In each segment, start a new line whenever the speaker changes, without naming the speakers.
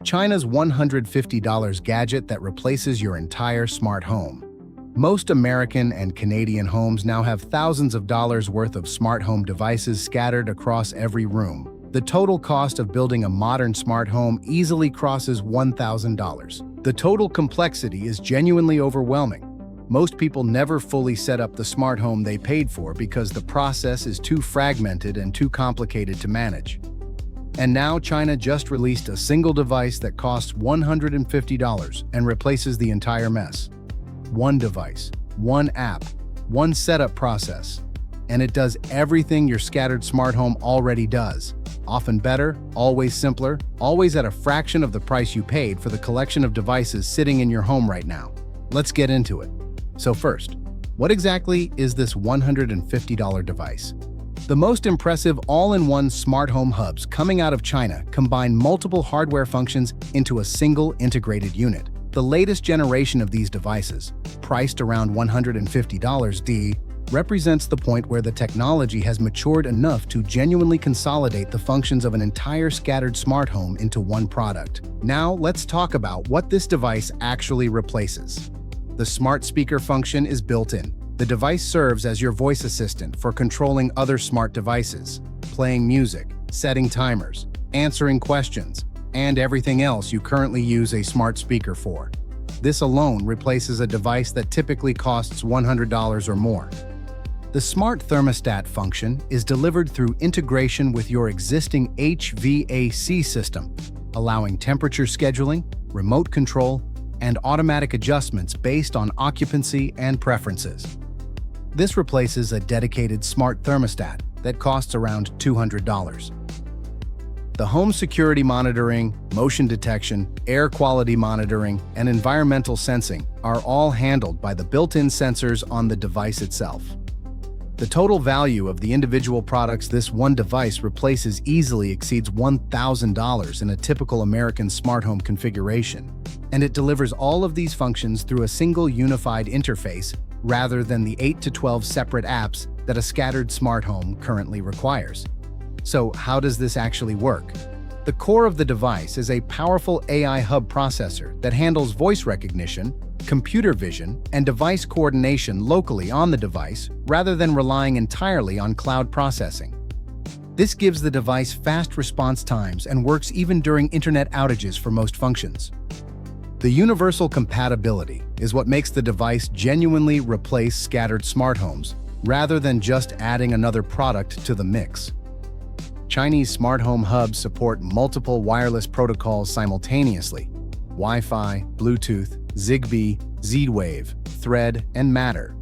China's $150 gadget that replaces your entire smart home. Most American and Canadian homes now have thousands of dollars worth of smart home devices scattered across every room. The total cost of building a modern smart home easily crosses $1,000. The total complexity is genuinely overwhelming. Most people never fully set up the smart home they paid for because the process is too fragmented and too complicated to manage. And now China just released a single device that costs $150 and replaces the entire mess. One device, one app, one setup process. And it does everything your scattered smart home already does. Often better, always simpler, always at a fraction of the price you paid for the collection of devices sitting in your home right now. Let's get into it. So first, what exactly is this $150 device? The most impressive all-in-one smart home hubs coming out of China combine multiple hardware functions into a single integrated unit. The latest generation of these devices, priced around $150, represents the point where the technology has matured enough to genuinely consolidate the functions of an entire scattered smart home into one product. Now, let's talk about what this device actually replaces. The smart speaker function is built in. The device serves as your voice assistant for controlling other smart devices, playing music, setting timers, answering questions, and everything else you currently use a smart speaker for. This alone replaces a device that typically costs $100 or more. The smart thermostat function is delivered through integration with your existing HVAC system, allowing temperature scheduling, remote control, and automatic adjustments based on occupancy and preferences. This replaces a dedicated smart thermostat that costs around $200. The home security monitoring, motion detection, air quality monitoring, and environmental sensing are all handled by the built-in sensors on the device itself. The total value of the individual products this one device replaces easily exceeds $1,000 in a typical American smart home configuration, and it delivers all of these functions through a single unified interface rather than the 8 to 12 separate apps that a scattered smart home currently requires. So how does this actually work? The core of the device is a powerful AI hub processor that handles voice recognition, computer vision, and device coordination locally on the device rather than relying entirely on cloud processing. This gives the device fast response times and works even during internet outages for most functions. The universal compatibility is what makes the device genuinely replace scattered smart homes, rather than just adding another product to the mix. Chinese smart home hubs support multiple wireless protocols simultaneously: Wi-Fi, Bluetooth, Zigbee, Z-Wave, Thread, and Matter,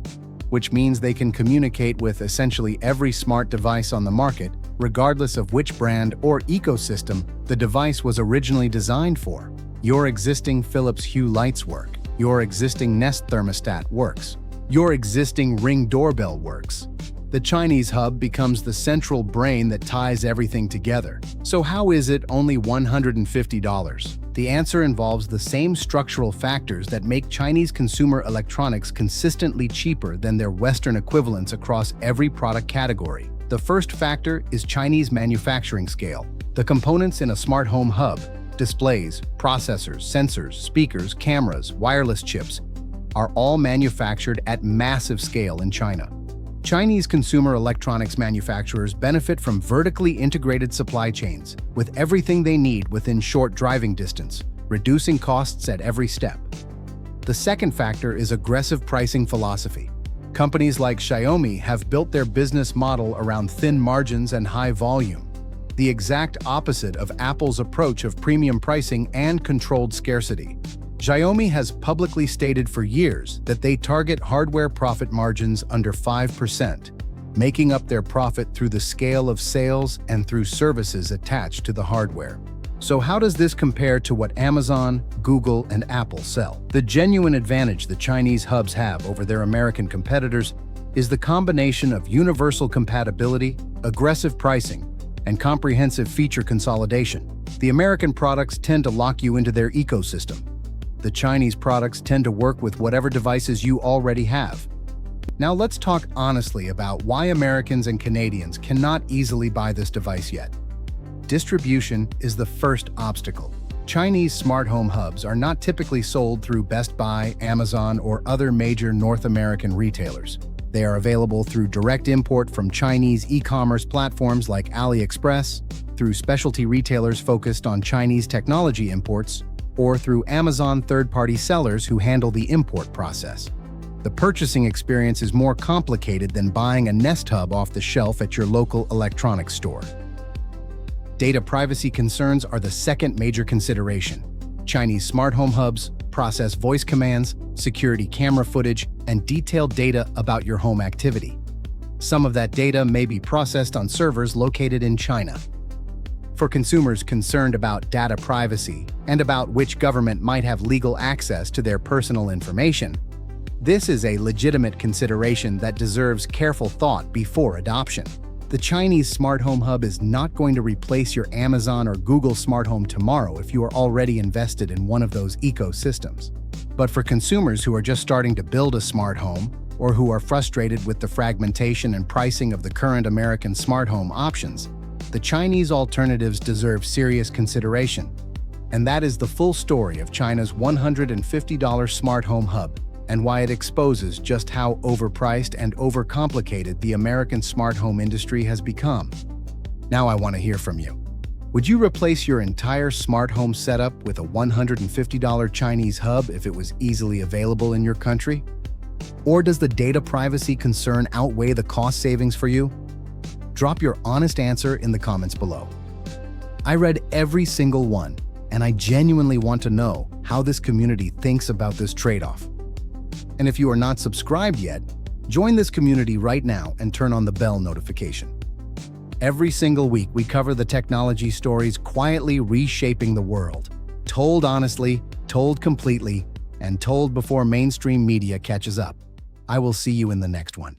which means they can communicate with essentially every smart device on the market, regardless of which brand or ecosystem the device was originally designed for. Your existing Philips Hue lights work. Your existing Nest thermostat works. Your existing Ring doorbell works. The Chinese hub becomes the central brain that ties everything together. So how is it only $150? The answer involves the same structural factors that make Chinese consumer electronics consistently cheaper than their Western equivalents across every product category. The first factor is Chinese manufacturing scale. The components in a smart home hub, displays, processors, sensors, speakers, cameras, wireless chips, are all manufactured at massive scale in China. Chinese consumer electronics manufacturers benefit from vertically integrated supply chains, with everything they need within short driving distance, reducing costs at every step. The second factor is aggressive pricing philosophy. Companies like Xiaomi have built their business model around thin margins and high volume, the exact opposite of Apple's approach of premium pricing and controlled scarcity. Xiaomi has publicly stated for years that they target hardware profit margins under 5%, making up their profit through the scale of sales and through services attached to the hardware. So how does this compare to what Amazon, Google, and Apple sell? The genuine advantage the Chinese hubs have over their American competitors is the combination of universal compatibility, aggressive pricing, and comprehensive feature consolidation. The American products tend to lock you into their ecosystem. The Chinese products tend to work with whatever devices you already have. Now let's talk honestly about why Americans and Canadians cannot easily buy this device yet. Distribution is the first obstacle. Chinese smart home hubs are not typically sold through Best Buy, Amazon, or other major North American retailers. They are available through direct import from Chinese e-commerce platforms like AliExpress, through specialty retailers focused on Chinese technology imports, or through Amazon third-party sellers who handle the import process. The purchasing experience is more complicated than buying a Nest Hub off the shelf at your local electronics store. Data privacy concerns are the second major consideration. Chinese smart home hubs process voice commands, security camera footage, and detailed data about your home activity. Some of that data may be processed on servers located in China. For consumers concerned about data privacy and about which government might have legal access to their personal information, this is a legitimate consideration that deserves careful thought before adoption. The Chinese Smart Home Hub is not going to replace your Amazon or Google Smart Home tomorrow if you are already invested in one of those ecosystems. But for consumers who are just starting to build a smart home, or who are frustrated with the fragmentation and pricing of the current American smart home options, the Chinese alternatives deserve serious consideration. And that is the full story of China's $150 Smart Home Hub, and why it exposes just how overpriced and overcomplicated the American smart home industry has become. Now I want to hear from you. Would you replace your entire smart home setup with a $150 Chinese hub if it was easily available in your country? Or does the data privacy concern outweigh the cost savings for you? Drop your honest answer in the comments below. I read every single one, and I genuinely want to know how this community thinks about this trade-off. And if you are not subscribed yet, join this community right now and turn on the bell notification. Every single week, we cover the technology stories quietly reshaping the world. Told honestly, told completely, and told before mainstream media catches up. I will see you in the next one.